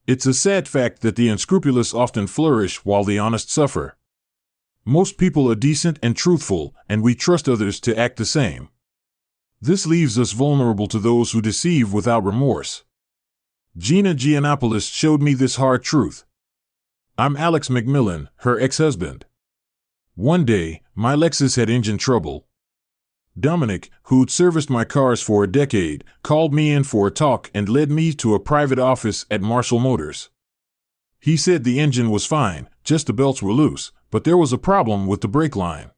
It's a sad fact that the unscrupulous often flourish while the honest suffer. Most people are decent and truthful, and we trust others to act the same. This leaves us vulnerable to those who deceive without remorse. Gina Giannopoulos showed me this hard truth. I'm Alex McMillan, her ex-husband. One day, my Lexus had engine trouble. Dominic, who'd serviced my cars for a decade, called me in for a talk and led me to a private office at Marshall Motors. He said the engine was fine, just the belts were loose, but there was a problem with the brake line.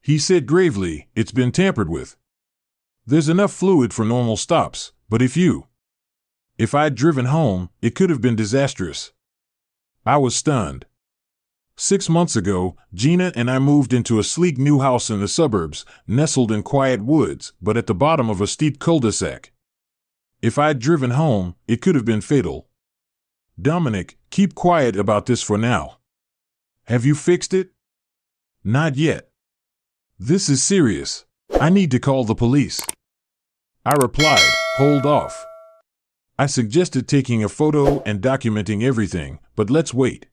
He said gravely, "It's been tampered with. There's enough fluid for normal stops, but if I'd driven home, it could have been disastrous." I was stunned. 6 months ago, Gina and I moved into a sleek new house in the suburbs, nestled in quiet woods, but at the bottom of a steep cul-de-sac. If I'd driven home, it could have been fatal. Dominic, keep quiet about this for now. Have you fixed it? Not yet. This is serious. I need to call the police. I replied, hold off. I suggested taking a photo and documenting everything, but let's wait.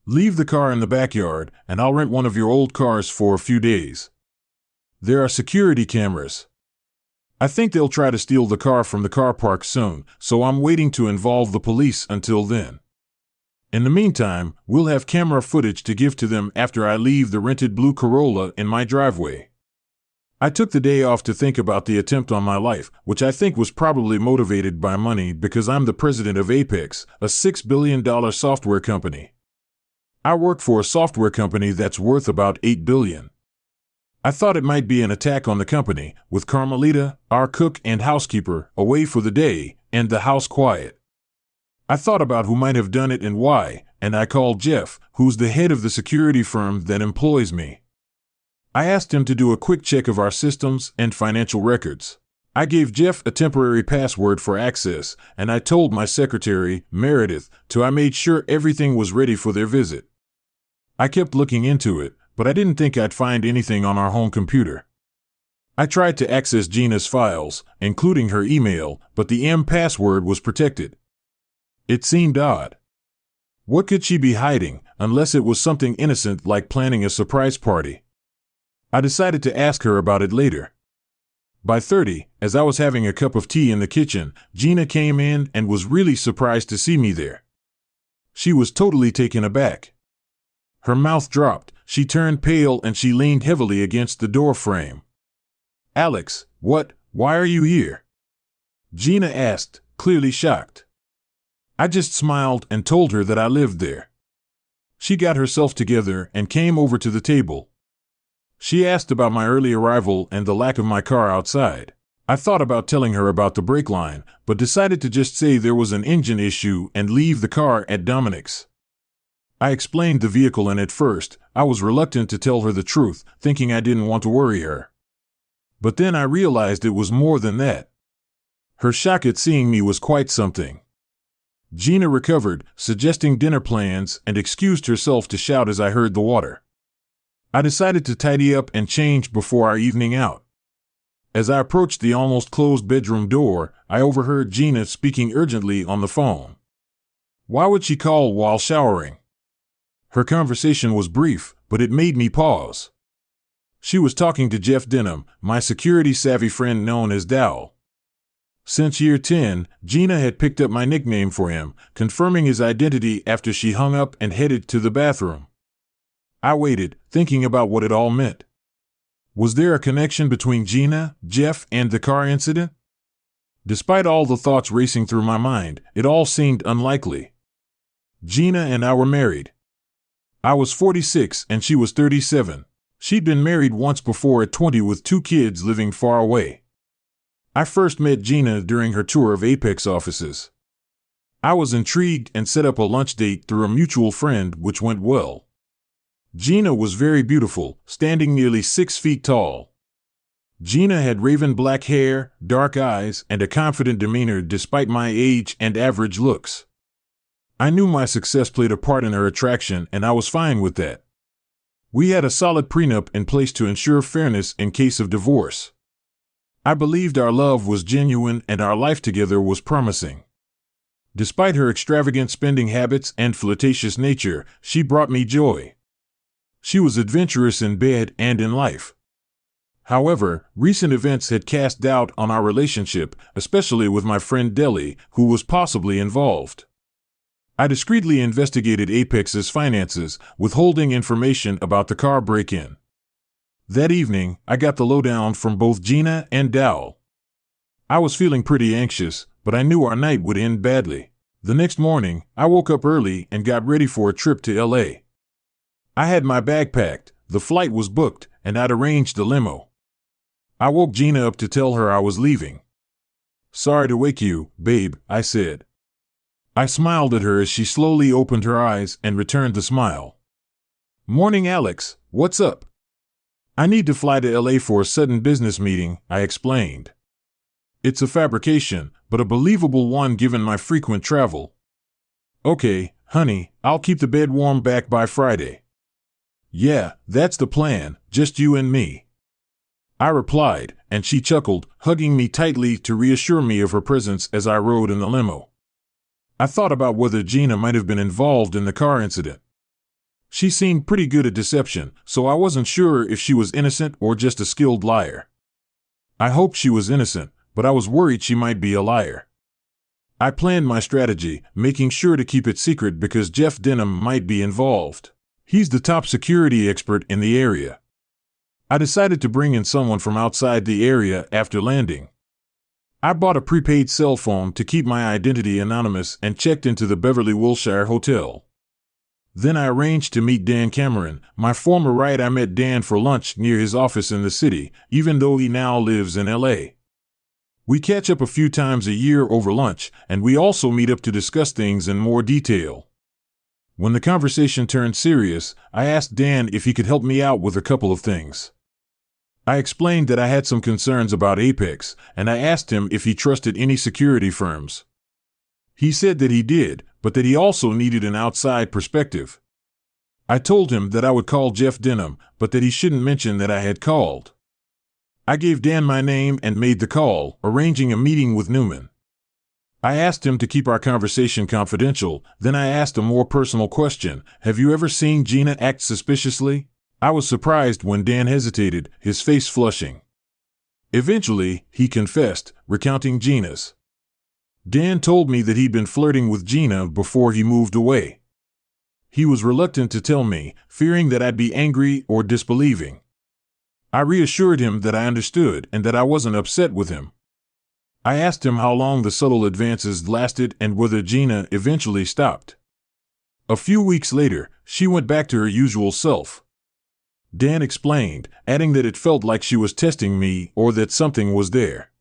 Leave the car in the backyard, and I'll rent one of your old cars for a few days. There are security cameras. I think they'll try to steal the car from the car park soon, so I'm waiting to involve the police until then. In the meantime, we'll have camera footage to give to them after I leave the rented blue Corolla in my driveway. I took the day off to think about the attempt on my life, which I think was probably motivated by money because I'm the president of Apex, a $6 billion software company. I work for a software company that's worth about $8 billion. I thought it might be an attack on the company, with Carmelita, our cook and housekeeper, away for the day, and the house quiet. I thought about who might have done it and why, and I called Jeff, who's the head of the security firm that employs me. I asked him to do a quick check of our systems and financial records. I gave Jeff a temporary password for access, and I told my secretary, Meredith, I made sure everything was ready for their visit. I kept looking into it, but I didn't think I'd find anything on our home computer. I tried to access Gina's files, including her email, but the password was protected. It seemed odd. What could she be hiding, unless it was something innocent like planning a surprise party? I decided to ask her about it later. By 30, as I was having a cup of tea in the kitchen, Gina came in and was really surprised to see me there. She was totally taken aback. Her mouth dropped, she turned pale, and she leaned heavily against the door frame. "Alex, why are you here?" Gina asked, clearly shocked. I just smiled and told her that I lived there. She got herself together and came over to the table. She asked about my early arrival and the lack of my car outside. I thought about telling her about the brake line, but decided to just say there was an engine issue and leave the car at Dominic's. I explained the vehicle, and at first, I was reluctant to tell her the truth, thinking I didn't want to worry her. But then I realized it was more than that. Her shock at seeing me was quite something. Gina recovered, suggesting dinner plans, and excused herself to shout as I heard the water. I decided to tidy up and change before our evening out. As I approached the almost closed bedroom door, I overheard Gina speaking urgently on the phone. Why would she call while showering? Her conversation was brief, but it made me pause. She was talking to Jeff Denham, my security-savvy friend known as Dowell. Since year 10, Gina had picked up my nickname for him, confirming his identity after she hung up and headed to the bathroom. I waited, thinking about what it all meant. Was there a connection between Gina, Jeff, and the car incident? Despite all the thoughts racing through my mind, it all seemed unlikely. Gina and I were married. I was 46 and she was 37. She'd been married once before at 20 with 2 kids living far away. I first met Gina during her tour of Apex offices. I was intrigued and set up a lunch date through a mutual friend, which went well. Gina was very beautiful, standing nearly 6 feet tall. Gina had raven black hair, dark eyes, and a confident demeanor despite my age and average looks. I knew my success played a part in her attraction, and I was fine with that. We had a solid prenup in place to ensure fairness in case of divorce. I believed our love was genuine and our life together was promising. Despite her extravagant spending habits and flirtatious nature, she brought me joy. She was adventurous in bed and in life. However, recent events had cast doubt on our relationship, especially with my friend Deli, who was possibly involved. I discreetly investigated Apex's finances, withholding information about the car break-in. That evening, I got the lowdown from both Gina and Dowell. I was feeling pretty anxious, but I knew our night would end badly. The next morning, I woke up early and got ready for a trip to LA. I had my bag packed, the flight was booked, and I'd arranged a limo. I woke Gina up to tell her I was leaving. "Sorry to wake you, babe," I said. I smiled at her as she slowly opened her eyes and returned the smile. "Morning, Alex. What's up?" "I need to fly to LA for a sudden business meeting," I explained. "It's a fabrication, but a believable one given my frequent travel." "Okay, honey, I'll keep the bed warm back by Friday." "Yeah, that's the plan, just you and me," I replied, and she chuckled, hugging me tightly to reassure me of her presence as I rode in the limo. I thought about whether Gina might have been involved in the car incident. She seemed pretty good at deception, so I wasn't sure if she was innocent or just a skilled liar. I hoped she was innocent, but I was worried she might be a liar. I planned my strategy, making sure to keep it secret because Jeff Denham might be involved. He's the top security expert in the area. I decided to bring in someone from outside the area after landing. I bought a prepaid cell phone to keep my identity anonymous and checked into the Beverly Wilshire Hotel. Then I arranged to meet Dan Cameron, my former ride. I met Dan for lunch near his office in the city, even though he now lives in LA. We catch up a few times a year over lunch, and we also meet up to discuss things in more detail. When the conversation turned serious, I asked Dan if he could help me out with a couple of things. I explained that I had some concerns about Apex, and I asked him if he trusted any security firms. He said that he did, but that he also needed an outside perspective. I told him that I would call Jeff Denham, but that he shouldn't mention that I had called. I gave Dan my name and made the call, arranging a meeting with Newman. I asked him to keep our conversation confidential, then I asked a more personal question: "Have you ever seen Gina act suspiciously?" I was surprised when Dan hesitated, his face flushing. Eventually, he confessed, recounting Gina's. Dan told me that he'd been flirting with Gina before he moved away. He was reluctant to tell me, fearing that I'd be angry or disbelieving. I reassured him that I understood and that I wasn't upset with him. I asked him how long the subtle advances lasted and whether Gina eventually stopped. A few weeks later, she went back to her usual self. Dan explained, adding that it felt like she was testing me or that something was there.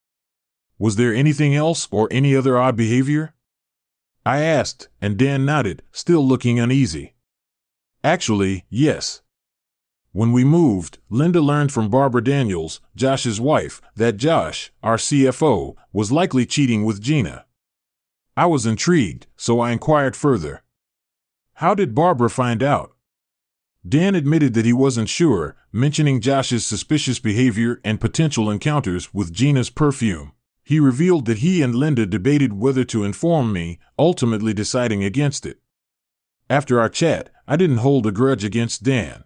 Was there anything else or any other odd behavior? I asked, and Dan nodded, still looking uneasy. Actually, yes. When we moved, Linda learned from Barbara Daniels, Josh's wife, that Josh, our CFO, was likely cheating with Gina. I was intrigued, so I inquired further. How did Barbara find out? Dan admitted that he wasn't sure, mentioning Josh's suspicious behavior and potential encounters with Gina's perfume. He revealed that he and Linda debated whether to inform me, ultimately deciding against it. After our chat, I didn't hold a grudge against Dan.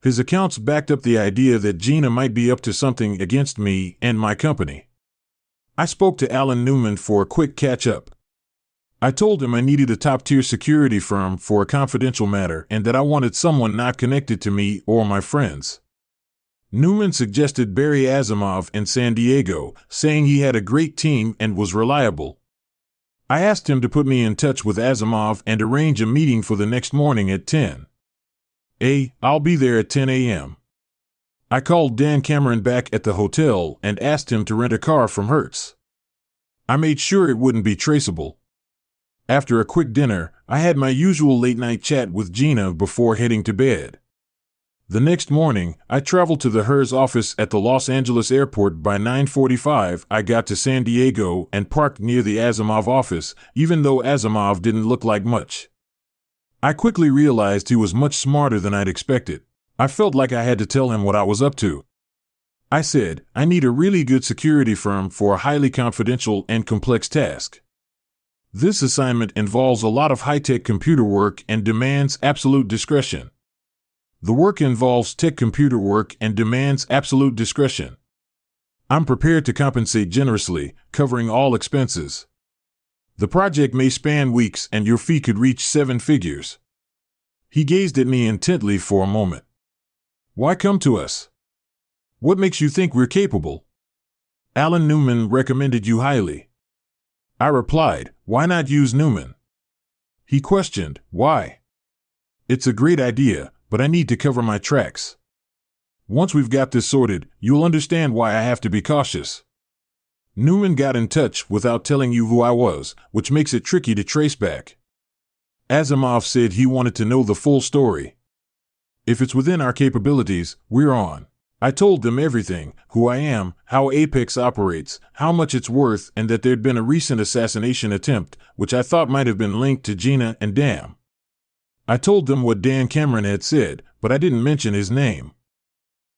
His accounts backed up the idea that Gina might be up to something against me and my company. I spoke to Alan Newman for a quick catch-up. I told him I needed a top-tier security firm for a confidential matter and that I wanted someone not connected to me or my friends. Newman suggested Barry Asimov in San Diego, saying he had a great team and was reliable. I asked him to put me in touch with Asimov and arrange a meeting for the next morning at 10. I'll be there at 10 a.m. I called Dan Cameron back at the hotel and asked him to rent a car from Hertz. I made sure it wouldn't be traceable. After a quick dinner, I had my usual late-night chat with Gina before heading to bed. The next morning, I traveled to the Hertz office at the Los Angeles airport. By 9:45, I got to San Diego and parked near the Asimov office, even though Asimov didn't look like much. I quickly realized he was much smarter than I'd expected. I felt like I had to tell him what I was up to. I said, "I need a really good security firm for a highly confidential and complex task." This assignment involves a lot of high-tech computer work and demands absolute discretion. The work involves tech computer work and demands absolute discretion. I'm prepared to compensate generously, covering all expenses. The project may span weeks and your fee could reach 7 figures. He gazed at me intently for a moment. Why come to us? What makes you think we're capable? Alan Newman recommended you highly. I replied, why not use Newman? He questioned, why? It's a great idea, but I need to cover my tracks. Once we've got this sorted, you'll understand why I have to be cautious. Newman got in touch without telling you who I was, which makes it tricky to trace back. Asimov said he wanted to know the full story. If it's within our capabilities, we're on. I told them everything, who I am, how Apex operates, how much it's worth, and that there'd been a recent assassination attempt, which I thought might have been linked to Gina and Dan. I told them what Dan Cameron had said, but I didn't mention his name.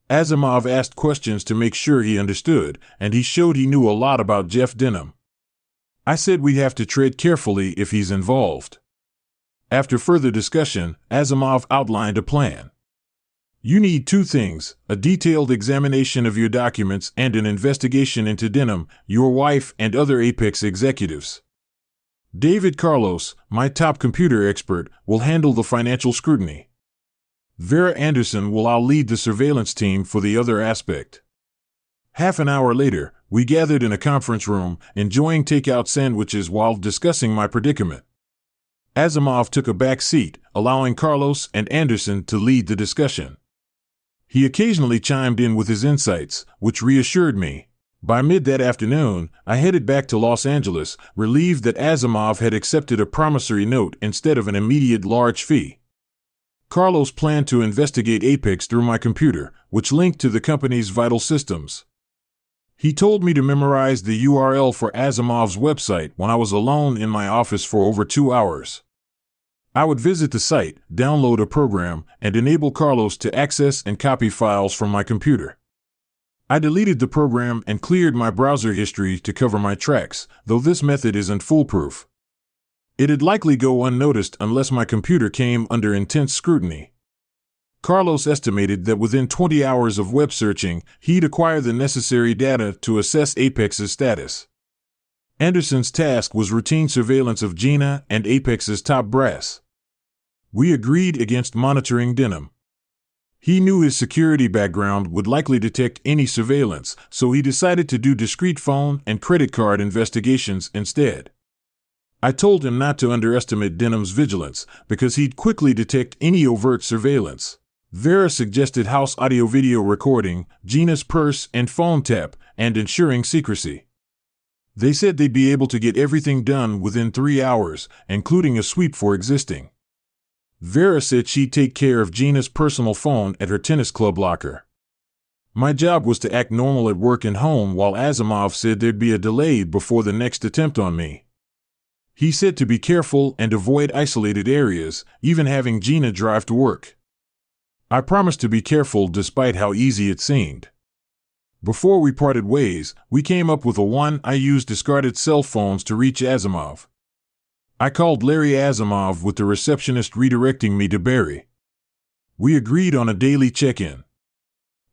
Asimov asked questions to make sure he understood, and he showed he knew a lot about Jeff Denham. I said we'd have to tread carefully if he's involved. After further discussion, Asimov outlined a plan. You need 2 things, a detailed examination of your documents and an investigation into Denham, your wife, and other Apex executives. David Carlos, my top computer expert, will handle the financial scrutiny. Vera Anderson will lead the surveillance team for the other aspect. Half an hour later, we gathered in a conference room, enjoying takeout sandwiches while discussing my predicament. Asimov took a back seat, allowing Carlos and Anderson to lead the discussion. He occasionally chimed in with his insights, which reassured me. By mid that afternoon, I headed back to Los Angeles, relieved that Asimov had accepted a promissory note instead of an immediate large fee. Carlos planned to investigate Apex through my computer, which linked to the company's vital systems. He told me to memorize the URL for Asimov's website when I was alone in my office for over 2 hours. I would visit the site, download a program, and enable Carlos to access and copy files from my computer. I deleted the program and cleared my browser history to cover my tracks, though this method isn't foolproof. It'd likely go unnoticed unless my computer came under intense scrutiny. Carlos estimated that within 20 hours of web searching, he'd acquire the necessary data to assess Apex's status. Anderson's task was routine surveillance of Gina and Apex's top brass. We agreed against monitoring Denham. He knew his security background would likely detect any surveillance, so he decided to do discrete phone and credit card investigations instead. I told him not to underestimate Denham's vigilance, because he'd quickly detect any overt surveillance. Vera suggested house audio-video recording, Gina's purse and phone tap, and ensuring secrecy. They said they'd be able to get everything done within 3 hours, including a sweep for existing. Vera said she'd take care of Gina's personal phone at her tennis club locker. My job was to act normal at work and home, while Asimov said there'd be a delay before the next attempt on me. He said to be careful and avoid isolated areas, even having Gina drive to work. I promised to be careful despite how easy it seemed. Before we parted ways, we came up with a one. I used discarded cell phones to reach Asimov. I called Larry Asimov with the receptionist redirecting me to Barry. We agreed on a daily check-in.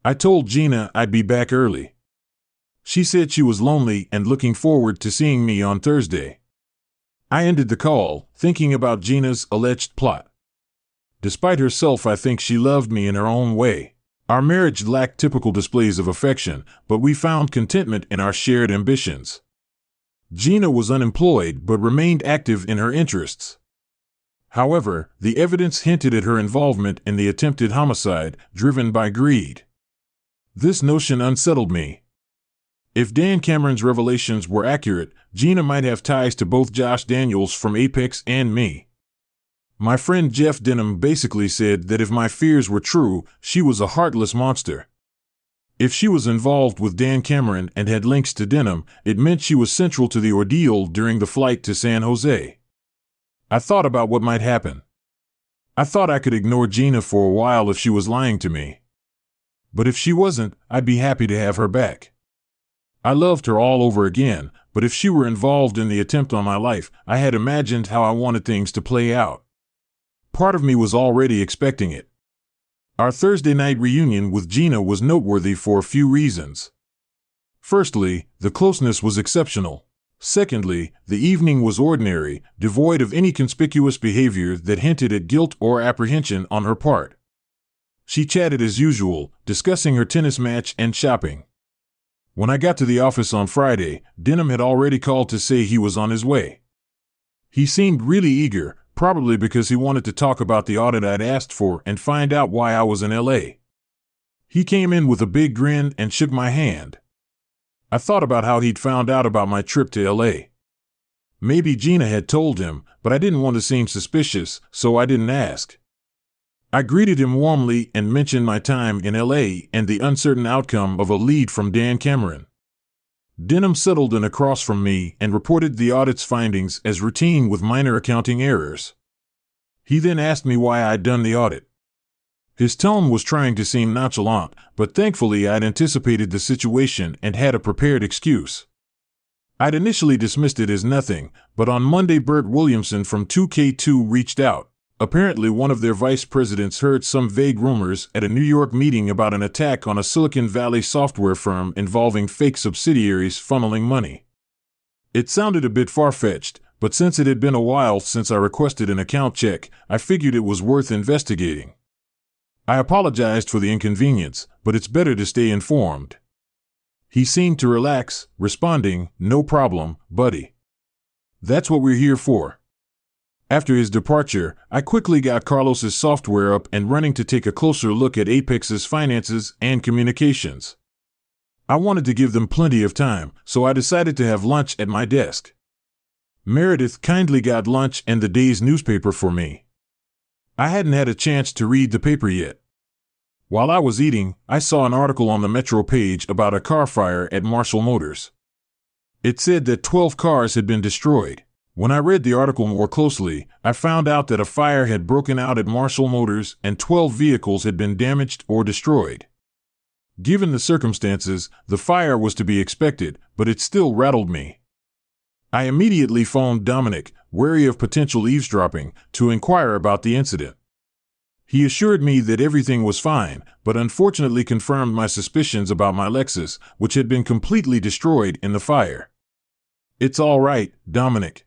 I told Gina I'd be back early. She said she was lonely and looking forward to seeing me on Thursday. I ended the call, thinking about Gina's alleged plot. Despite herself, I think she loved me in her own way. Our marriage lacked typical displays of affection, but we found contentment in our shared ambitions. Gina was unemployed but remained active in her interests. However, the evidence hinted at her involvement in the attempted homicide, driven by greed. This notion unsettled me. If Dan Cameron's revelations were accurate, Gina might have ties to both Josh Daniels from Apex and me. My friend Jeff Denham basically said that if my fears were true, she was a heartless monster. If she was involved with Dan Cameron and had links to Denham, it meant she was central to the ordeal during the flight to San Jose. I thought about what might happen. I thought I could ignore Gina for a while if she was lying to me. But if she wasn't, I'd be happy to have her back. I loved her all over again, but if she were involved in the attempt on my life, I had imagined how I wanted things to play out. Part of me was already expecting it. Our Thursday night reunion with Gina was noteworthy for a few reasons. Firstly, the closeness was exceptional. Secondly, the evening was ordinary, devoid of any conspicuous behavior that hinted at guilt or apprehension on her part. She chatted as usual, discussing her tennis match and shopping. When I got to the office on Friday, Denham had already called to say he was on his way. He seemed really eager, probably because he wanted to talk about the audit I'd asked for and find out why I was in LA. He came in with a big grin and shook my hand. I thought about how he'd found out about my trip to LA. Maybe Gina had told him, but I didn't want to seem suspicious, so I didn't ask. I greeted him warmly and mentioned my time in LA and the uncertain outcome of a lead from Dan Cameron. Denham settled in across from me and reported the audit's findings as routine with minor accounting errors. He then asked me why I'd done the audit. His tone was trying to seem nonchalant, but thankfully I'd anticipated the situation and had a prepared excuse. I'd initially dismissed it as nothing, but on Monday Bert Williamson from 2K2 reached out. Apparently one of their vice presidents heard some vague rumors at a New York meeting about an attack on a Silicon Valley software firm involving fake subsidiaries funneling money. It sounded a bit far-fetched, but since it had been a while since I requested an account check, I figured it was worth investigating. I apologized for the inconvenience, but it's better to stay informed. He seemed to relax, responding, "No problem, buddy. That's what we're here for." After his departure, I quickly got Carlos's software up and running to take a closer look at Apex's finances and communications. I wanted to give them plenty of time, so I decided to have lunch at my desk. Meredith kindly got lunch and the day's newspaper for me. I hadn't had a chance to read the paper yet. While I was eating, I saw an article on the Metro page about a car fire at Marshall Motors. It said that 12 cars had been destroyed. When I read the article more closely, I found out that a fire had broken out at Marshall Motors and 12 vehicles had been damaged or destroyed. Given the circumstances, the fire was to be expected, but it still rattled me. I immediately phoned Dominic, wary of potential eavesdropping, to inquire about the incident. He assured me that everything was fine, but unfortunately confirmed my suspicions about my Lexus, which had been completely destroyed in the fire. "It's all right, Dominic.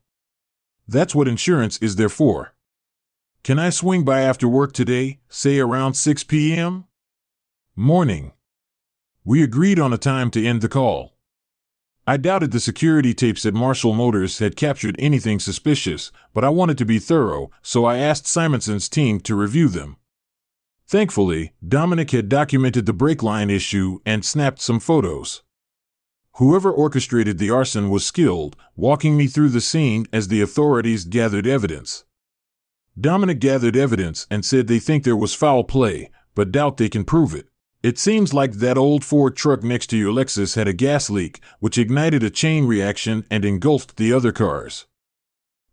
That's what insurance is there for. Can I swing by after work today, say around 6 p.m.? Morning." We agreed on a time to end the call. I doubted the security tapes at Marshall Motors had captured anything suspicious, but I wanted to be thorough, so I asked Simonson's team to review them. Thankfully, Dominic had documented the brake line issue and snapped some photos. Whoever orchestrated the arson was skilled, walking me through the scene as the authorities gathered evidence. Dominic gathered evidence and said they think there was foul play, but doubt they can prove it. "It seems like that old Ford truck next to your Lexus had a gas leak, which ignited a chain reaction and engulfed the other cars."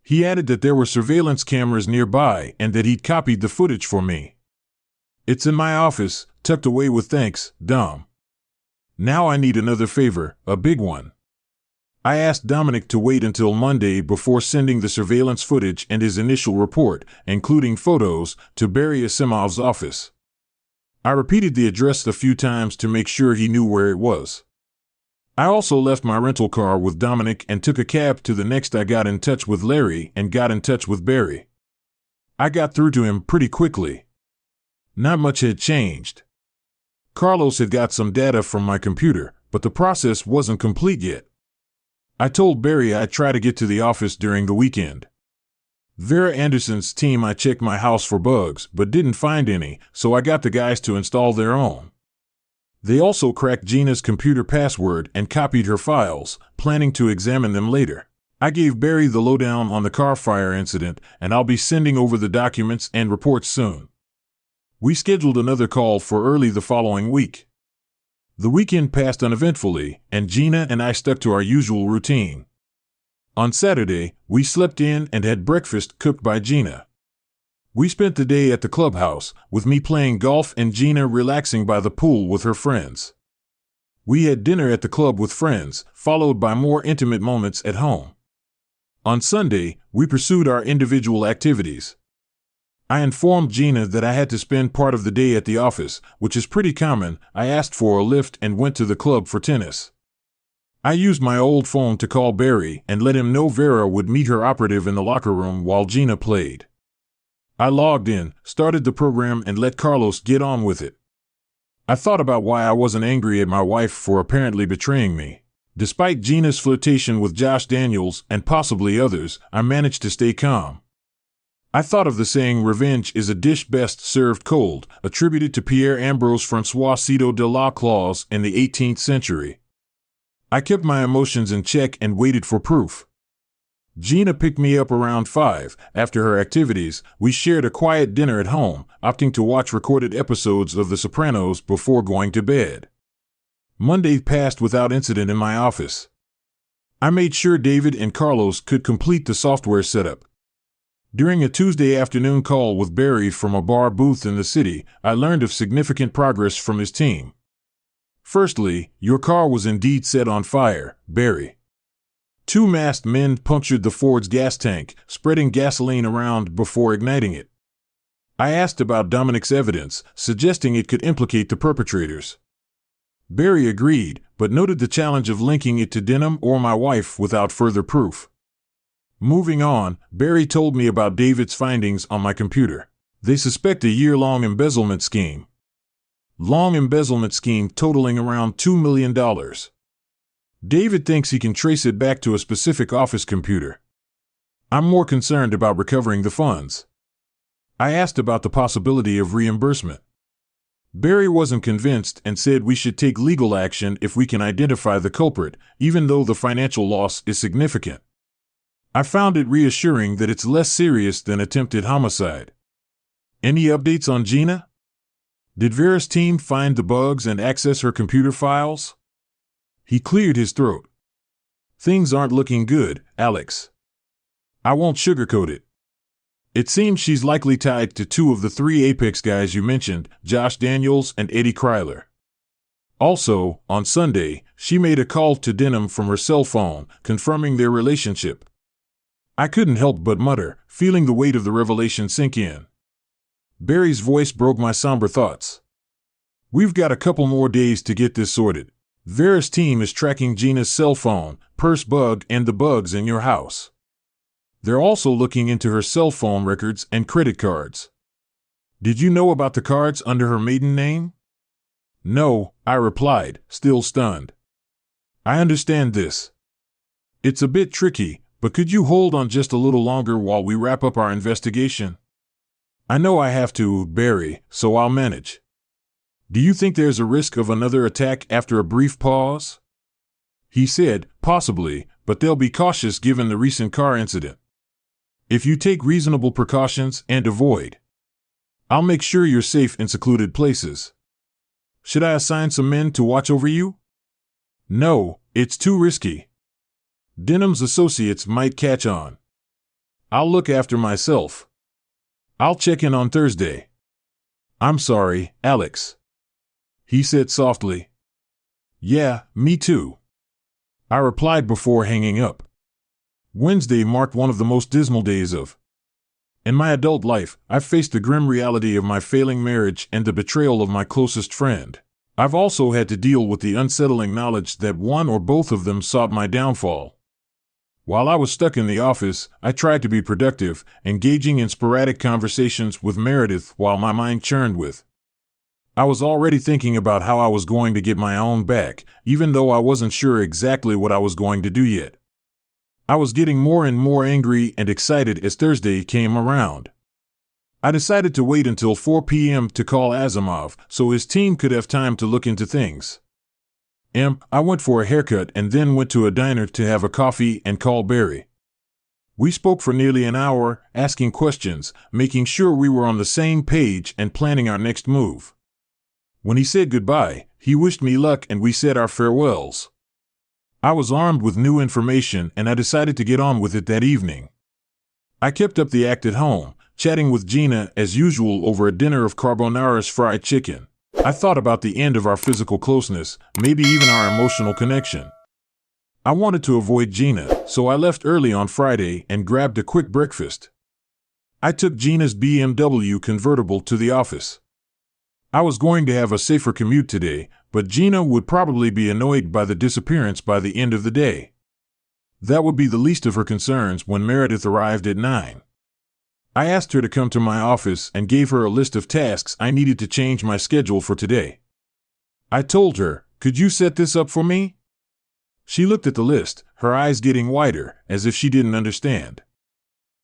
He added that there were surveillance cameras nearby and that he'd copied the footage for me. "It's in my office, tucked away with thanks, Dom. Now I need another favor, a big one." I asked Dominic to wait until Monday before sending the surveillance footage and his initial report, including photos, to Barry Asimov's office. I repeated the address a few times to make sure he knew where it was. I also left my rental car with Dominic and took a cab to the next. I got in touch with Larry and got in touch with Barry. I got through to him pretty quickly. Not much had changed. Carlos had got some data from my computer, but the process wasn't complete yet. I told Barry I'd try to get to the office during the weekend. Vera Anderson's team, I checked my house for bugs, but didn't find any, so I got the guys to install their own. They also cracked Gina's computer password and copied her files, planning to examine them later. I gave Barry the lowdown on the car fire incident, and I'll be sending over the documents and reports soon. We scheduled another call for early the following week. The weekend passed uneventfully, and Gina and I stuck to our usual routine. On Saturday, we slept in and had breakfast cooked by Gina. We spent the day at the clubhouse, with me playing golf and Gina relaxing by the pool with her friends. We had dinner at the club with friends, followed by more intimate moments at home. On Sunday, we pursued our individual activities. I informed Gina that I had to spend part of the day at the office, which is pretty common. I asked for a lift and went to the club for tennis. I used my old phone to call Barry and let him know Vera would meet her operative in the locker room while Gina played. I logged in, started the program, and let Carlos get on with it. I thought about why I wasn't angry at my wife for apparently betraying me. Despite Gina's flirtation with Josh Daniels and possibly others, I managed to stay calm. I thought of the saying, "Revenge is a dish best served cold," attributed to Pierre Ambrose François Citeaux de la Clause in the 18th century. I kept my emotions in check and waited for proof. Gina picked me up around 5. After her activities, we shared a quiet dinner at home, opting to watch recorded episodes of The Sopranos before going to bed. Monday passed without incident in my office. I made sure David and Carlos could complete the software setup. During a Tuesday afternoon call with Barry from a bar booth in the city, I learned of significant progress from his team. Firstly, your car was indeed set on fire, Barry. 2 masked men punctured the Ford's gas tank, spreading gasoline around before igniting it. I asked about Dominic's evidence, suggesting it could implicate the perpetrators. Barry agreed, but noted the challenge of linking it to Denham or my wife without further proof. Moving on, Barry told me about David's findings on my computer. They suspect a year-long embezzlement scheme. Long embezzlement scheme totaling around $2 million. David thinks he can trace it back to a specific office computer. I'm more concerned about recovering the funds. I asked about the possibility of reimbursement. Barry wasn't convinced and said we should take legal action if we can identify the culprit, even though the financial loss is significant. I found it reassuring that it's less serious than attempted homicide. Any updates on Gina? Did Vera's team find the bugs and access her computer files? He cleared his throat. Things aren't looking good, Alex. I won't sugarcoat it. It seems she's likely tied to 2 of the 3 Apex guys you mentioned, Josh Daniels and Eddie Kryler. Also, on Sunday, she made a call to Denham from her cell phone, confirming their relationship. I couldn't help but mutter, feeling the weight of the revelation sink in. Barry's voice broke my somber thoughts. We've got a couple more days to get this sorted. Vera's team is tracking Gina's cell phone, purse bug, and the bugs in your house. They're also looking into her cell phone records and credit cards. Did you know about the cards under her maiden name? No, I replied, still stunned. I understand this. It's a bit tricky, but could you hold on just a little longer while we wrap up our investigation? I know I have to, Barry, so I'll manage. Do you think there's a risk of another attack after a brief pause? He said, possibly, but they'll be cautious given the recent car incident. If you take reasonable precautions and avoid, I'll make sure you're safe in secluded places. Should I assign some men to watch over you? No, it's too risky. Denham's associates might catch on. I'll look after myself. I'll check in on Thursday. I'm sorry, Alex. He said softly. Yeah, me too. I replied before hanging up. Wednesday marked one of the most dismal days in my adult life. I've faced the grim reality of my failing marriage and the betrayal of my closest friend. I've also had to deal with the unsettling knowledge that one or both of them sought my downfall. While I was stuck in the office, I tried to be productive, engaging in sporadic conversations with Meredith while my mind churned with. I was already thinking about how I was going to get my own back, even though I wasn't sure exactly what I was going to do yet. I was getting more and more angry and excited as Thursday came around. I decided to wait until 4 p.m. to call Asimov so his team could have time to look into things. I went for a haircut and then went to a diner to have a coffee and call Barry. We spoke for nearly an hour, asking questions, making sure we were on the same page and planning our next move. When he said goodbye, he wished me luck and we said our farewells. I was armed with new information and I decided to get on with it that evening. I kept up the act at home, chatting with Gina as usual over a dinner of carbonara's fried chicken. I thought about the end of our physical closeness, maybe even our emotional connection. I wanted to avoid Gina, so I left early on Friday and grabbed a quick breakfast. I took Gina's BMW convertible to the office. I was going to have a safer commute today, but Gina would probably be annoyed by the disappearance by the end of the day. That would be the least of her concerns when Meredith arrived at 9. I asked her to come to my office and gave her a list of tasks I needed to change my schedule for today. I told her, "Could you set this up for me?" She looked at the list, her eyes getting wider, as if she didn't understand.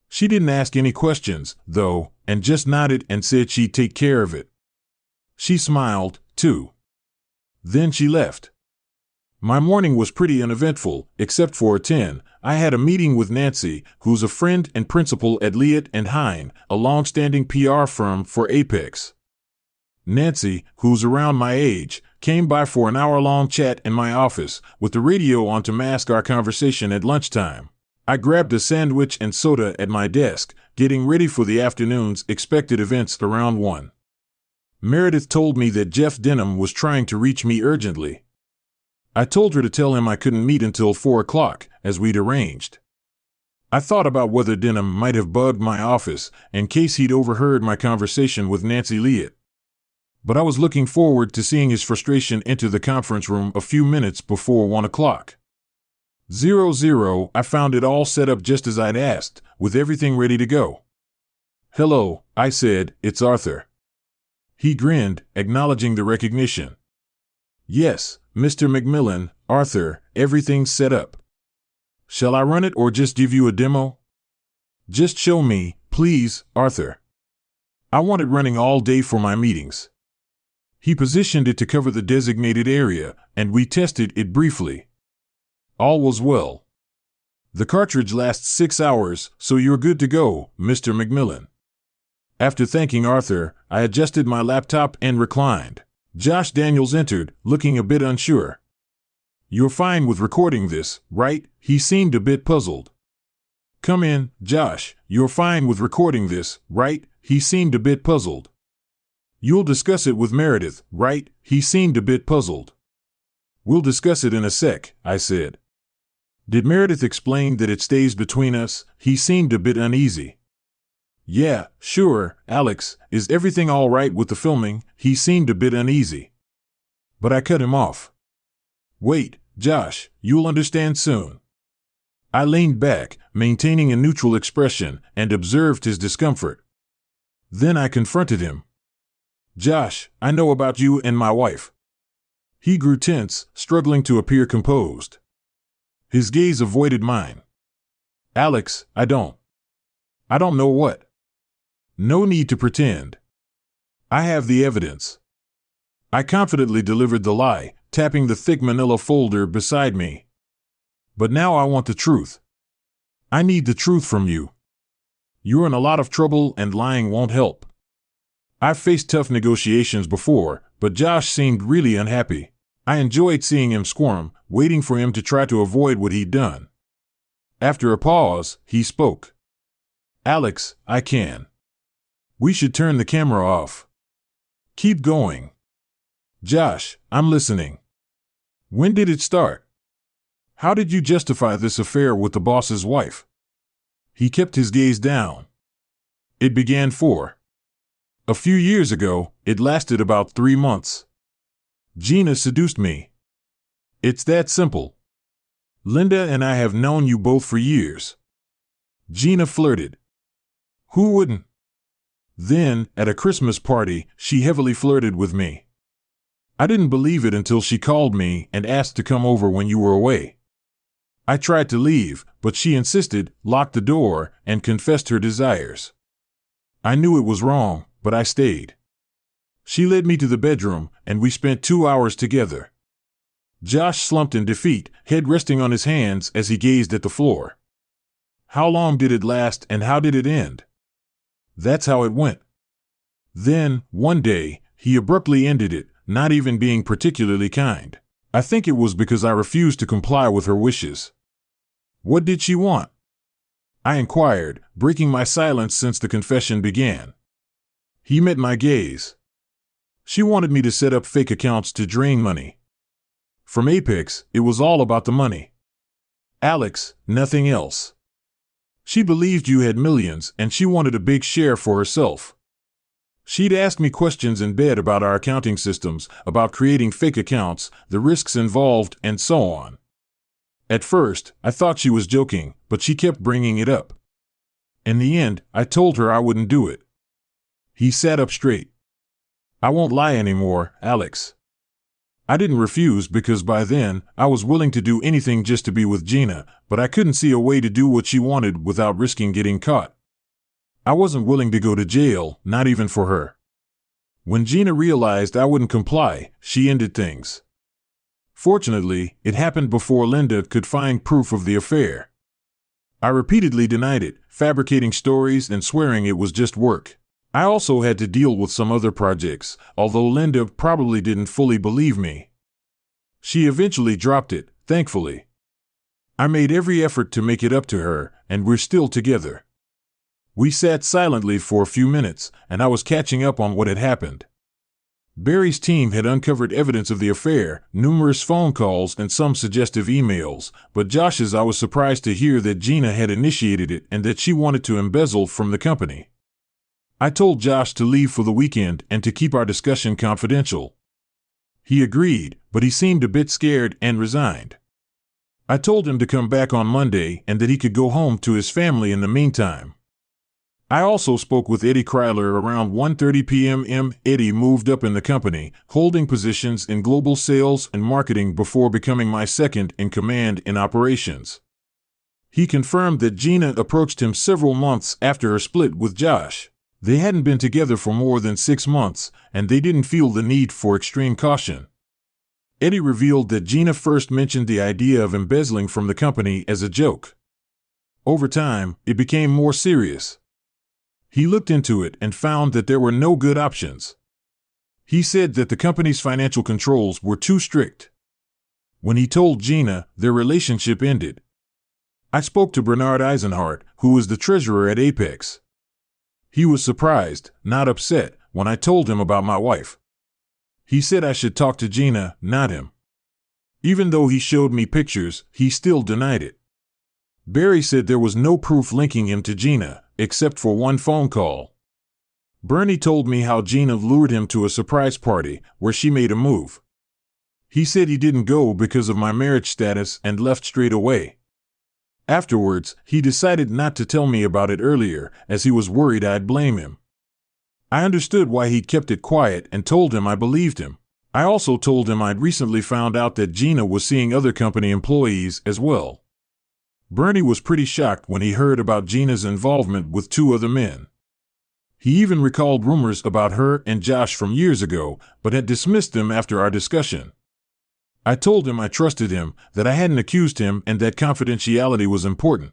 She didn't ask any questions, though, and just nodded and said she'd take care of it. She smiled, too. Then she left. My morning was pretty uneventful, except for at 10. I had a meeting with Nancy, who's a friend and principal at Liat and Hine, a long-standing PR firm for Apex. Nancy, who's around my age, came by for an hour-long chat in my office, with the radio on to mask our conversation at lunchtime. I grabbed a sandwich and soda at my desk, getting ready for the afternoon's expected events around 1. Meredith told me that Jeff Denham was trying to reach me urgently. I told her to tell him I couldn't meet until 4 o'clock, as we'd arranged. I thought about whether Denham might have bugged my office, in case he'd overheard my conversation with Nancy Liat. But I was looking forward to seeing his frustration enter the conference room a few minutes before 1 o'clock. 00, I found it all set up just as I'd asked, with everything ready to go. "Hello," I said, "it's Arthur." He grinned, acknowledging the recognition. "Yes, Mr. McMillan, Arthur, everything's set up. Shall I run it or just give you a demo?" "Just show me, please, Arthur. I want it running all day for my meetings." He positioned it to cover the designated area, and we tested it briefly. All was well. "The cartridge lasts 6 hours, so you're good to go, Mr. McMillan." After thanking Arthur, I adjusted my laptop and reclined. Josh Daniels entered, looking a bit unsure. "You're fine with recording this, right?" He seemed a bit puzzled. "Come in, Josh, you're fine with recording this, right?" He seemed a bit puzzled. "You'll discuss it with Meredith, right?" He seemed a bit puzzled. "We'll discuss it in a sec," I said. "Did Meredith explain that it stays between us?" He seemed a bit uneasy. "Yeah, sure, Alex, is everything all right with the filming?" He seemed a bit uneasy. But I cut him off. "Wait, Josh, you'll understand soon." I leaned back, maintaining a neutral expression, and observed his discomfort. Then I confronted him. "Josh, I know about you and my wife." He grew tense, struggling to appear composed. His gaze avoided mine. "Alex, I don't know what." "No need to pretend. I have the evidence." I confidently delivered the lie, tapping the thick manila folder beside me. "But now I want the truth. I need the truth from you. You're in a lot of trouble and lying won't help." I've faced tough negotiations before, but Josh seemed really unhappy. I enjoyed seeing him squirm, waiting for him to try to avoid what he'd done. After a pause, he spoke. "Alex, I can. We should turn the camera off. Keep going." "Josh, I'm listening. When did it start? How did you justify this affair with the boss's wife?" He kept his gaze down. "It began a few years ago. It lasted about 3 months. Gina seduced me. It's that simple. Linda and I have known you both for years. Gina flirted. Who wouldn't? Then, at a Christmas party, she heavily flirted with me. I didn't believe it until she called me and asked to come over when you were away. I tried to leave, but she insisted, locked the door, and confessed her desires. I knew it was wrong, but I stayed. She led me to the bedroom, and we spent 2 hours together." Josh slumped in defeat, head resting on his hands as he gazed at the floor. "How long did it last and how did it end?" "That's how it went. Then, one day, he abruptly ended it, not even being particularly kind. I think it was because I refused to comply with her wishes." "What did she want?" I inquired, breaking my silence since the confession began. He met my gaze. She wanted me to set up fake accounts to drain money. From Apex, it was all about the money. Alex, nothing else. She believed you had millions and she wanted a big share for herself. She'd ask me questions in bed about our accounting systems, about creating fake accounts, the risks involved, and so on. At first, I thought she was joking, but she kept bringing it up. In the end, I told her I wouldn't do it. He sat up straight. I won't lie anymore, Alex. I didn't refuse because by then, I was willing to do anything just to be with Gina, but I couldn't see a way to do what she wanted without risking getting caught. I wasn't willing to go to jail, not even for her. When Gina realized I wouldn't comply, she ended things. Fortunately, it happened before Linda could find proof of the affair. I repeatedly denied it, fabricating stories and swearing it was just work. I also had to deal with some other projects, although Linda probably didn't fully believe me. She eventually dropped it, thankfully. I made every effort to make it up to her, and we're still together. We sat silently for a few minutes, and I was catching up on what had happened. Barry's team had uncovered evidence of the affair, numerous phone calls and some suggestive emails, but Josh's I was surprised to hear that Gina had initiated it and that she wanted to embezzle from the company. I told Josh to leave for the weekend and to keep our discussion confidential. He agreed, but he seemed a bit scared and resigned. I told him to come back on Monday and that he could go home to his family in the meantime. I also spoke with Eddie Kryler around 1:30 p.m. Eddie moved up in the company, holding positions in global sales and marketing before becoming my second in command in operations. He confirmed that Gina approached him several months after her split with Josh. They hadn't been together for more than 6 months, and they didn't feel the need for extreme caution. Eddie revealed that Gina first mentioned the idea of embezzling from the company as a joke. Over time, it became more serious. He looked into it and found that there were no good options. He said that the company's financial controls were too strict. When he told Gina, their relationship ended. I spoke to Bernard Eisenhart, who was the treasurer at Apex. He was surprised, not upset, when I told him about my wife. He said I should talk to Gina, not him. Even though he showed me pictures, he still denied it. Barry said there was no proof linking him to Gina, except for one phone call. Bernie told me how Gina lured him to a surprise party, where she made a move. He said he didn't go because of my marriage status and left straight away. Afterwards, he decided not to tell me about it earlier, as he was worried I'd blame him. I understood why he'd kept it quiet and told him I believed him. I also told him I'd recently found out that Gina was seeing other company employees as well. Bernie was pretty shocked when he heard about Gina's involvement with 2 other men. He even recalled rumors about her and Josh from years ago, but had dismissed them after our discussion. I told him I trusted him, that I hadn't accused him, and that confidentiality was important.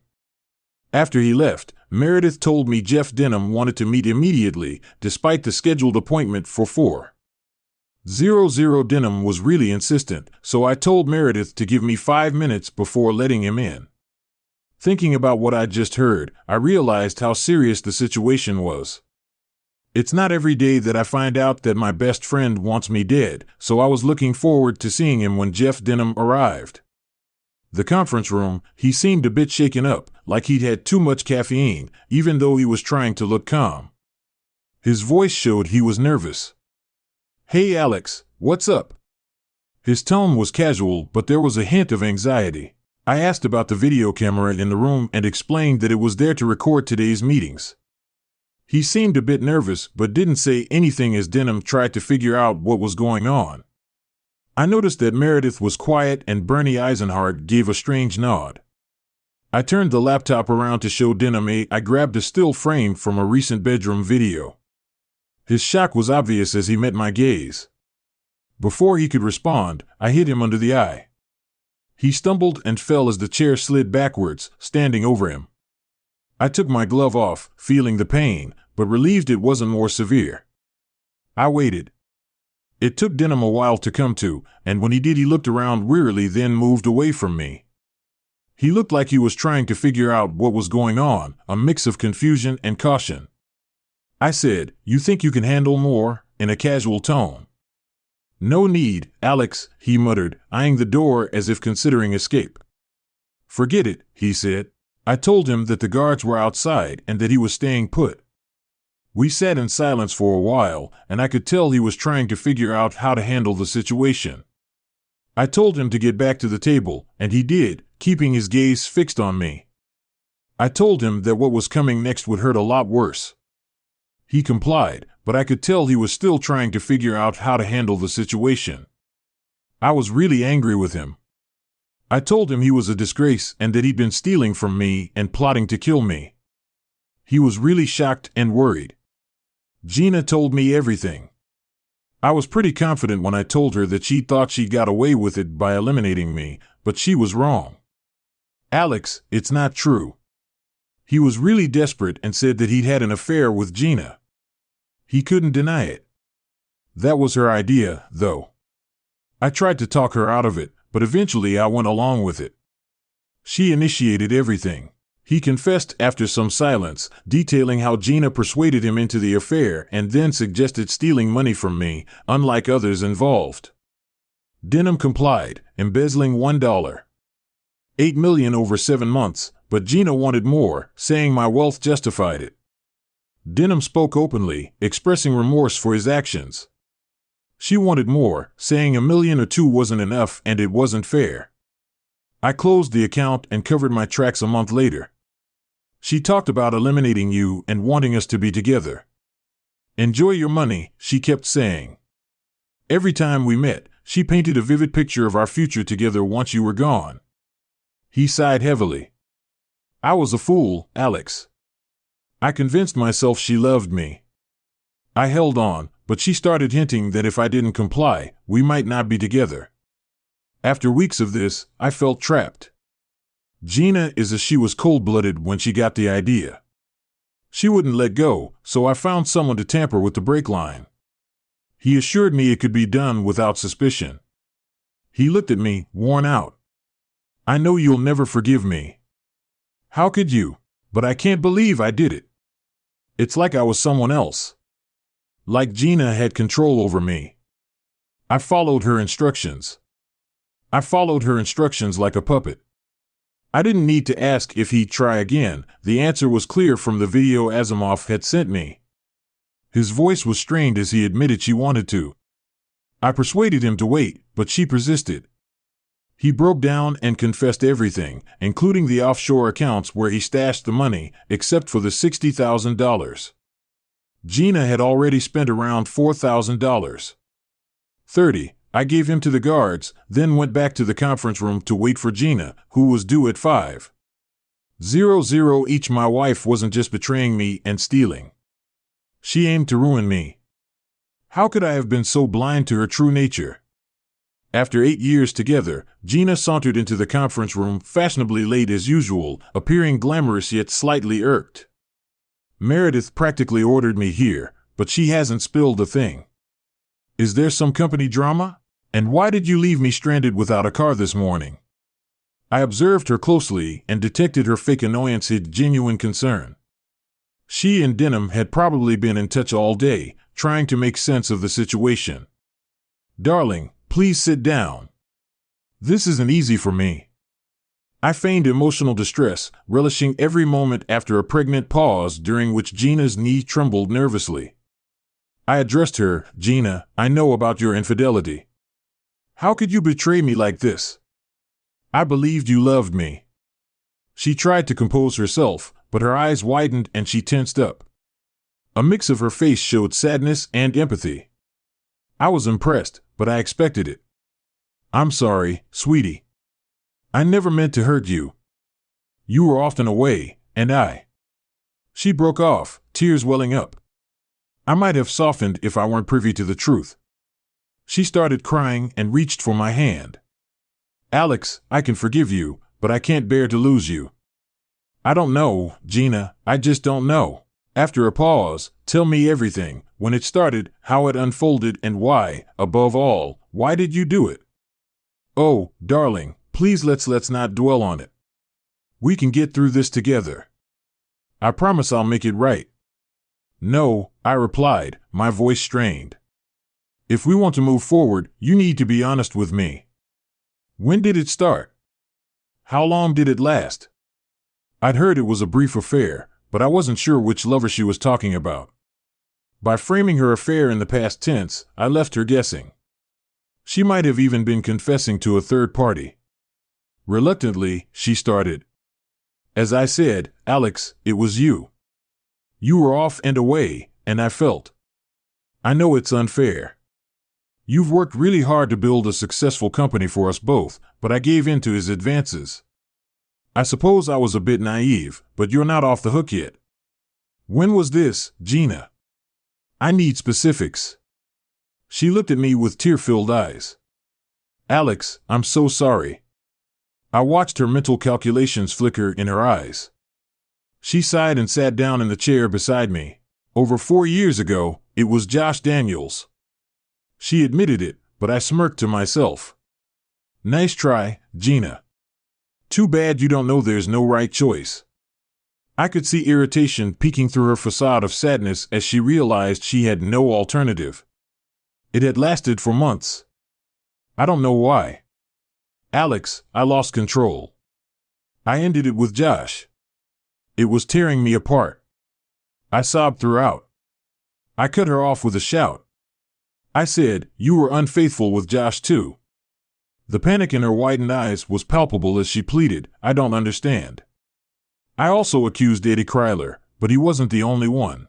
After he left, Meredith told me Jeff Denham wanted to meet immediately, despite the scheduled appointment for 4:00. Denham was really insistent, so I told Meredith to give me 5 minutes before letting him in. Thinking about what I'd just heard, I realized how serious the situation was. It's not every day that I find out that my best friend wants me dead, so I was looking forward to seeing him when Jeff Denham arrived. The conference room, he seemed a bit shaken up, like he'd had too much caffeine, even though he was trying to look calm. His voice showed he was nervous. "Hey Alex, what's up?" His tone was casual, but there was a hint of anxiety. I asked about the video camera in the room and explained that it was there to record today's meetings. He seemed a bit nervous, but didn't say anything as Denham tried to figure out what was going on. I noticed that Meredith was quiet and Bernie Eisenhart gave a strange nod. I turned the laptop around to show Denham I grabbed a still frame from a recent bedroom video. His shock was obvious as he met my gaze. Before he could respond, I hit him under the eye. He stumbled and fell as the chair slid backwards, standing over him. I took my glove off, feeling the pain, but relieved it wasn't more severe. I waited. It took Denham a while to come to, and when he did he looked around wearily, then moved away from me. He looked like he was trying to figure out what was going on, a mix of confusion and caution. I said, "You think you can handle more, in a casual tone. "No need, Alex," he muttered, eyeing the door as if considering escape. "Forget it," he said. I told him that the guards were outside and that he was staying put. We sat in silence for a while, and I could tell he was trying to figure out how to handle the situation. I told him to get back to the table, and he did, keeping his gaze fixed on me. I told him that what was coming next would hurt a lot worse. He complied, but I could tell he was still trying to figure out how to handle the situation. I was really angry with him. I told him he was a disgrace and that he'd been stealing from me and plotting to kill me. He was really shocked and worried. Gina told me everything. I was pretty confident when I told her that she thought she got away with it by eliminating me, but she was wrong. "Alex, it's not true." He was really desperate and said that he'd had an affair with Gina. He couldn't deny it. That was her idea, though. I tried to talk her out of it, but eventually I went along with it. She initiated everything. He confessed after some silence, detailing how Gina persuaded him into the affair and then suggested stealing money from me, unlike others involved. Denham complied, embezzling $1. $8 million over 7 months, but Gina wanted more, saying my wealth justified it. Denham spoke openly, expressing remorse for his actions. She wanted more, saying $1 million or $2 million wasn't enough and it wasn't fair. I closed the account and covered my tracks a month later. She talked about eliminating you and wanting us to be together. "Enjoy your money," she kept saying. Every time we met, she painted a vivid picture of our future together once you were gone. He sighed heavily. "I was a fool, Alex. I convinced myself she loved me. I held on, but she started hinting that if I didn't comply, we might not be together. After weeks of this, I felt trapped. Gina is as she was cold-blooded when she got the idea. She wouldn't let go, so I found someone to tamper with the brake line. He assured me it could be done without suspicion. He looked at me, worn out. I know you'll never forgive me. How could you? But I can't believe I did it. It's like I was someone else. Like Gina had control over me. I followed her instructions. I followed her instructions like a puppet. I didn't need to ask if he'd try again. The answer was clear from the video Asimov had sent me. His voice was strained as he admitted she wanted to. I persuaded him to wait, but she persisted. He broke down and confessed everything, including the offshore accounts where he stashed the money, except for the $60,000. Gina had already spent around $4,000. 30. I gave him to the guards, then went back to the conference room to wait for Gina, who was due at 5:00 each. My wife wasn't just betraying me and stealing. She aimed to ruin me. How could I have been so blind to her true nature? After 8 years together, Gina sauntered into the conference room fashionably late as usual, appearing glamorous yet slightly irked. "Meredith practically ordered me here, but she hasn't spilled a thing. Is there some company drama? And why did you leave me stranded without a car this morning?" I observed her closely and detected her fake annoyance hid genuine concern. She and Denham had probably been in touch all day, trying to make sense of the situation. "Darling, please sit down. This isn't easy for me." I feigned emotional distress, relishing every moment after a pregnant pause during which Gina's knee trembled nervously. I addressed her. "Gina, I know about your infidelity. How could you betray me like this? I believed you loved me." She tried to compose herself, but her eyes widened and she tensed up. A mix of her face showed sadness and empathy. I was impressed, but I expected it. "I'm sorry, sweetie. I never meant to hurt you. You were often away, and I—" She broke off, tears welling up. I might have softened if I weren't privy to the truth. She started crying and reached for my hand. "Alex, I can forgive you, but I can't bear to lose you. I don't know, Gina, I just don't know." After a pause, "Tell me everything, when it started, how it unfolded, and why, above all, why did you do it? Oh, darling, please let's not dwell on it. We can get through this together. I promise I'll make it right." "No," I replied, my voice strained. If we want to move forward, you need to be honest with me. When did it start? How long did it last? I'd heard it was a brief affair, but I wasn't sure which lover she was talking about. By framing her affair in the past tense, I left her guessing. She might have even been confessing to a third party. Reluctantly, she started. As I said, Alex, it was you. You were off and away, and I felt. I know it's unfair. You've worked really hard to build a successful company for us both, but I gave in to his advances. I suppose I was a bit naive, but you're not off the hook yet. When was this, Gina? I need specifics. She looked at me with tear-filled eyes. Alex, I'm so sorry. I watched her mental calculations flicker in her eyes. She sighed and sat down in the chair beside me. Over 4 years ago, it was Josh Daniels. She admitted it, but I smirked to myself. Nice try, Gina. Too bad you don't know there's no right choice. I could see irritation peeking through her facade of sadness as she realized she had no alternative. It had lasted for months. I don't know why. Alex, I lost control. I ended it with Josh. It was tearing me apart. I sobbed throughout. I cut her off with a shout. I said, you were unfaithful with Josh too. The panic in her widened eyes was palpable as she pleaded, I don't understand. I also accused Eddie Kryler, but he wasn't the only one.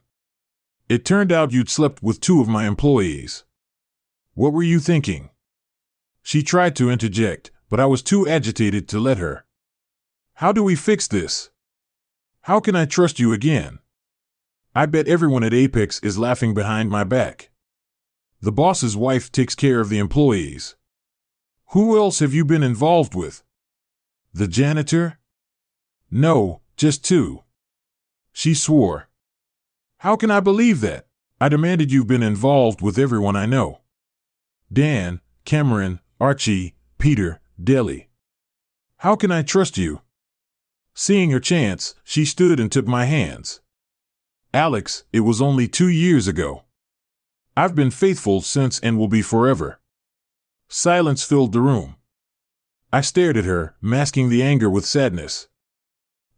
It turned out you'd slept with 2 of my employees. What were you thinking? She tried to interject, but I was too agitated to let her. How do we fix this? How can I trust you again? I bet everyone at Apex is laughing behind my back. The boss's wife takes care of the employees. Who else have you been involved with? The janitor? No, just 2. She swore. How can I believe that? I demanded. You've been involved with everyone I know. Dan, Cameron, Archie, Peter, Deli. How can I trust you? Seeing her chance, she stood and took my hands. Alex, it was only 2 years ago. I've been faithful since and will be forever. Silence filled the room. I stared at her, masking the anger with sadness.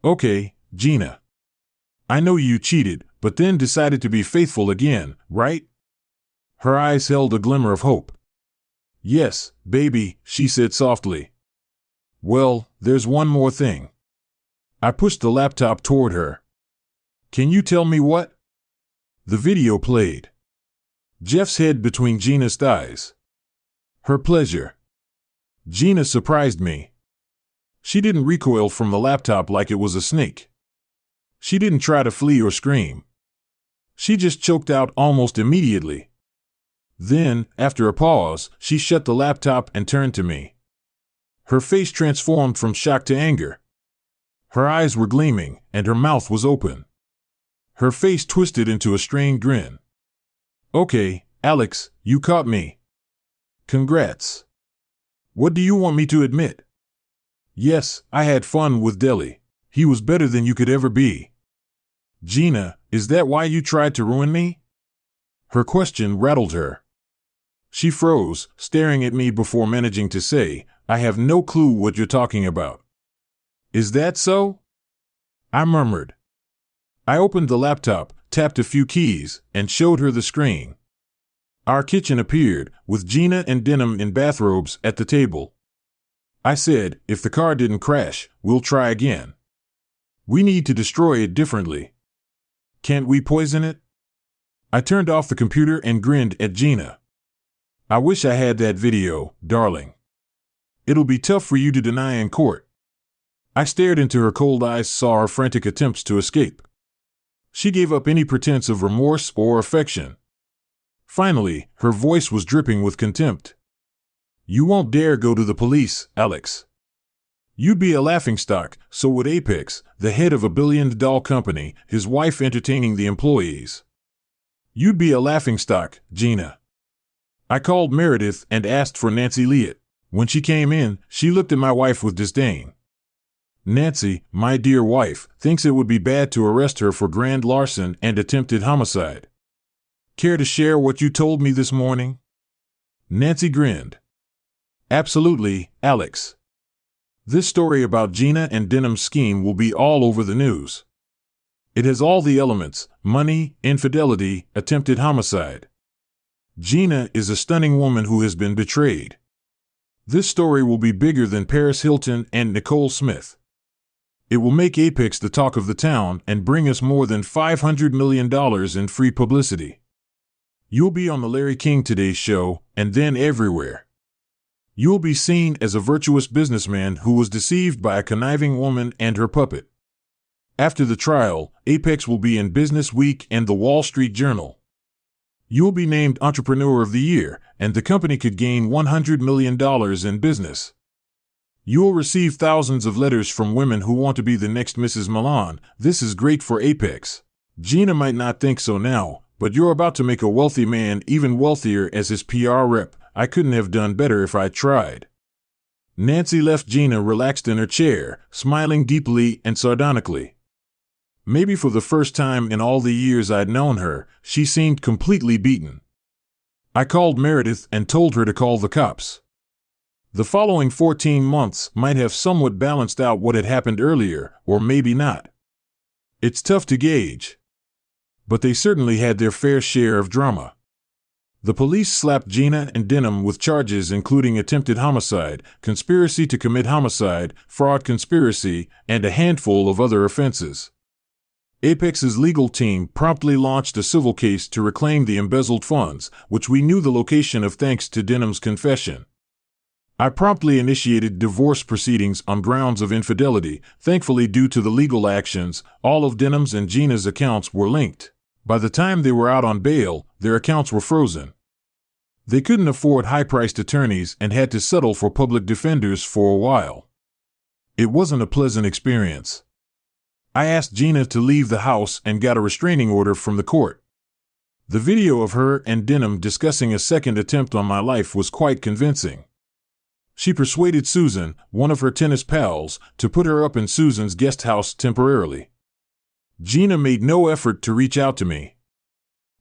Okay, Gina. I know you cheated, but then decided to be faithful again, right? Her eyes held a glimmer of hope. Yes, baby, she said softly. Well, there's one more thing. I pushed the laptop toward her. Can you tell me what? The video played. Jeff's head between Gina's thighs. Her pleasure. Gina surprised me. She didn't recoil from the laptop like it was a snake. She didn't try to flee or scream. She just choked out almost immediately. Then, after a pause, she shut the laptop and turned to me. Her face transformed from shock to anger. Her eyes were gleaming, and her mouth was open. Her face twisted into a strained grin. Okay, Alex, you caught me. Congrats. What do you want me to admit? Yes, I had fun with Deli. He was better than you could ever be. Gina, is that why you tried to ruin me? Her question rattled her. She froze, staring at me before managing to say, I have no clue what you're talking about. Is that so? I murmured. I opened the laptop, tapped a few keys, and showed her the screen. Our kitchen appeared, with Gina and Denham in bathrobes at the table. I said, if the car didn't crash, we'll try again. We need to destroy it differently. Can't we poison it? I turned off the computer and grinned at Gina. I wish I had that video, darling. It'll be tough for you to deny in court. I stared into her cold eyes, saw her frantic attempts to escape. She gave up any pretense of remorse or affection. Finally, her voice was dripping with contempt. You won't dare go to the police, Alex. You'd be a laughingstock, so would Apex, the head of a billion-dollar company, his wife entertaining the employees. You'd be a laughingstock, Gina. I called Meredith and asked for Nancy Liat. When she came in, she looked at my wife with disdain. Nancy, my dear wife, thinks it would be bad to arrest her for grand larceny and attempted homicide. Care to share what you told me this morning? Nancy grinned. Absolutely, Alex. This story about Gina and Denham's scheme will be all over the news. It has all the elements: money, infidelity, attempted homicide. Gina is a stunning woman who has been betrayed. This story will be bigger than Paris Hilton and Nicole Smith. It will make Apex the talk of the town and bring us more than $500 million in free publicity. You'll be on the Larry King Today Show, and then everywhere. You'll be seen as a virtuous businessman who was deceived by a conniving woman and her puppet. After the trial, Apex will be in Business Week and the Wall Street Journal. You'll be named Entrepreneur of the Year, and the company could gain $100 million in business. You'll receive thousands of letters from women who want to be the next Mrs. Milan. This is great for Apex. Gina might not think so now, but you're about to make a wealthy man even wealthier as his PR rep. I couldn't have done better if I tried. Nancy left Gina relaxed in her chair, smiling deeply and sardonically. Maybe for the first time in all the years I'd known her, she seemed completely beaten. I called Meredith and told her to call the cops. The following 14 months might have somewhat balanced out what had happened earlier, or maybe not. It's tough to gauge. But they certainly had their fair share of drama. The police slapped Gina and Denham with charges including attempted homicide, conspiracy to commit homicide, fraud conspiracy, and a handful of other offenses. Apex's legal team promptly launched a civil case to reclaim the embezzled funds, which we knew the location of thanks to Denham's confession. I promptly initiated divorce proceedings on grounds of infidelity. Thankfully, due to the legal actions, all of Denham's and Gina's accounts were linked. By the time they were out on bail, their accounts were frozen. They couldn't afford high-priced attorneys and had to settle for public defenders for a while. It wasn't a pleasant experience. I asked Gina to leave the house and got a restraining order from the court. The video of her and Denham discussing a second attempt on my life was quite convincing. She persuaded Susan, one of her tennis pals, to put her up in Susan's guest house temporarily. Gina made no effort to reach out to me.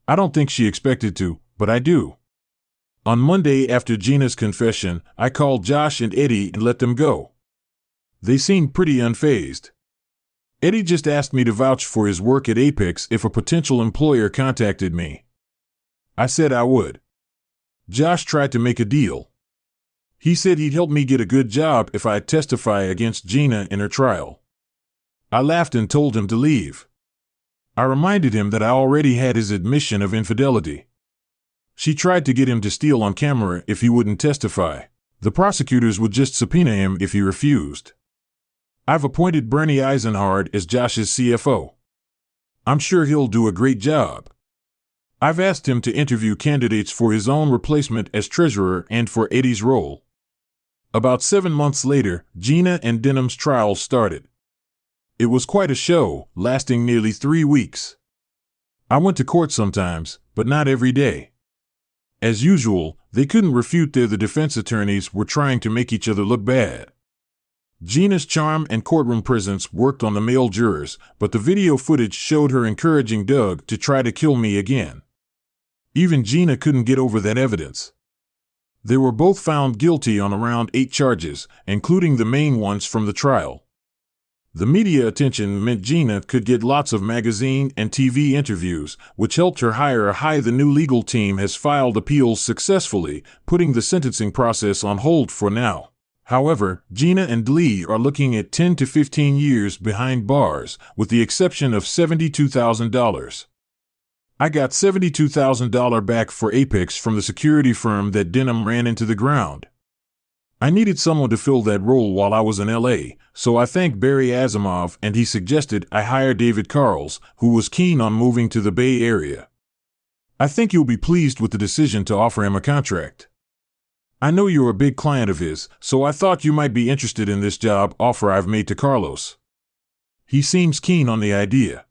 I don't think she expected to, but I do. On Monday after Gina's confession, I called Josh and Eddie and let them go. They seemed pretty unfazed. Eddie just asked me to vouch for his work at Apex if a potential employer contacted me. I said I would. Josh tried to make a deal. He said he'd help me get a good job if I'd testify against Gina in her trial. I laughed and told him to leave. I reminded him that I already had his admission of infidelity. She tried to get him to steal on camera if he wouldn't testify. The prosecutors would just subpoena him if he refused. I've appointed Bernie Eisenhard as Josh's CFO. I'm sure he'll do a great job. I've asked him to interview candidates for his own replacement as treasurer and for Eddie's role. About 7 months later, Gina and Denham's trial started. It was quite a show, lasting nearly 3 weeks. I went to court sometimes, but not every day. As usual, they couldn't refute that the defense attorneys were trying to make each other look bad. Gina's charm and courtroom presence worked on the male jurors, but the video footage showed her encouraging Doug to try to kill me again. Even Gina couldn't get over that evidence. They were both found guilty on around 8 charges, including the main ones from the trial. The media attention meant Gina could get lots of magazine and TV interviews, which helped her hire high. The new legal team has filed appeals successfully, putting the sentencing process on hold for now. However, Gina and Lee are looking at 10 to 15 years behind bars, with the exception of $72,000. I got $72,000 back for Apex from the security firm that Denham ran into the ground. I needed someone to fill that role while I was in LA, so I thanked Barry Asimov and he suggested I hire David Carls, who was keen on moving to the Bay Area. I think you'll be pleased with the decision to offer him a contract. I know you're a big client of his, so I thought you might be interested in this job offer I've made to Carlos. He seems keen on the idea.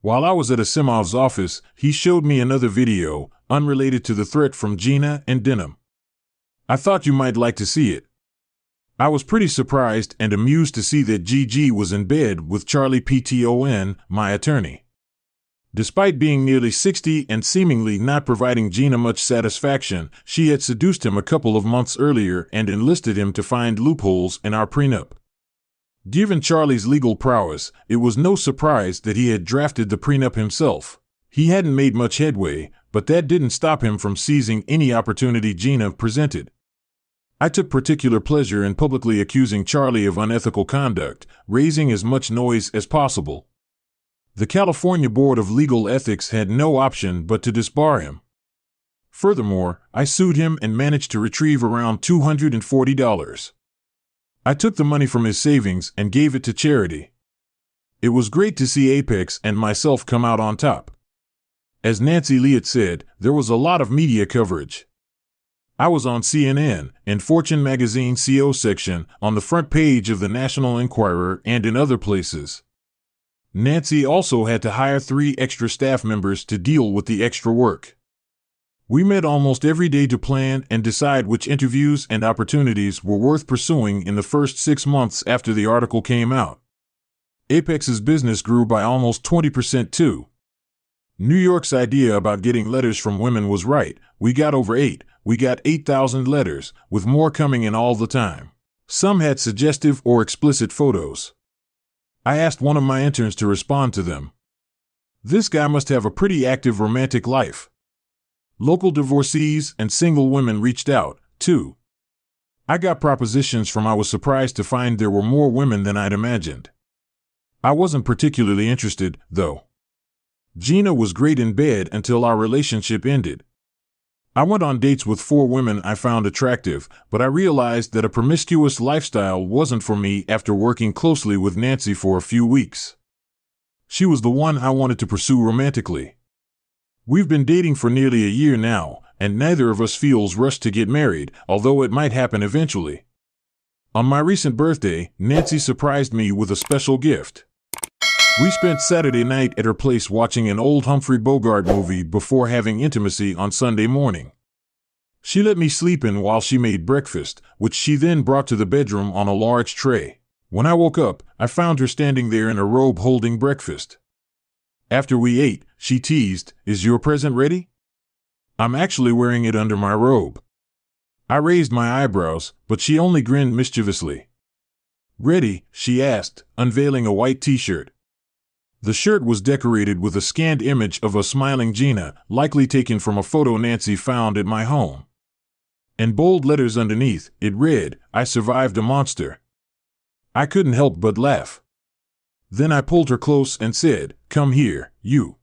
While I was at Asimov's office, he showed me another video, unrelated to the threat from Gina and Denham. I thought you might like to see it. I was pretty surprised and amused to see that Gigi was in bed with Charlie Pton, my attorney. Despite being nearly 60 and seemingly not providing Gina much satisfaction, she had seduced him a couple of months earlier and enlisted him to find loopholes in our prenup. Given Charlie's legal prowess, it was no surprise that he had drafted the prenup himself. He hadn't made much headway, but that didn't stop him from seizing any opportunity Gina presented. I took particular pleasure in publicly accusing Charlie of unethical conduct, raising as much noise as possible. The California Board of Legal Ethics had no option but to disbar him. Furthermore, I sued him and managed to retrieve around $240. I took the money from his savings and gave it to charity. It was great to see Apex and myself come out on top. As Nancy Liat said, there was a lot of media coverage. I was on CNN, in Fortune magazine CO section, on the front page of the National Enquirer, and in other places. Nancy also had to hire 3 extra staff members to deal with the extra work. We met almost every day to plan and decide which interviews and opportunities were worth pursuing in the first 6 months after the article came out. Apex's business grew by almost 20% too. New York's idea about getting letters from women was right. We got over 8. We got 8,000 letters, with more coming in all the time. Some had suggestive or explicit photos. I asked one of my interns to respond to them. This guy must have a pretty active romantic life. Local divorcees and single women reached out, too. I got propositions from I was surprised to find there were more women than I'd imagined. I wasn't particularly interested, though. Gina was great in bed until our relationship ended. I went on dates with 4 women I found attractive, but I realized that a promiscuous lifestyle wasn't for me after working closely with Nancy for a few weeks. She was the one I wanted to pursue romantically. We've been dating for nearly a year now, and neither of us feels rushed to get married, although it might happen eventually. On my recent birthday, Nancy surprised me with a special gift. We spent Saturday night at her place watching an old Humphrey Bogart movie before having intimacy on Sunday morning. She let me sleep in while she made breakfast, which she then brought to the bedroom on a large tray. When I woke up, I found her standing there in a robe holding breakfast. After we ate, she teased, "Is your present ready?" I'm actually wearing it under my robe. I raised my eyebrows, but she only grinned mischievously. "Ready?" she asked, unveiling a white t-shirt. The shirt was decorated with a scanned image of a smiling Gina, likely taken from a photo Nancy found at my home. In bold letters underneath, it read, "I survived a monster." I couldn't help but laugh. Then I pulled her close and said, "Come here, you."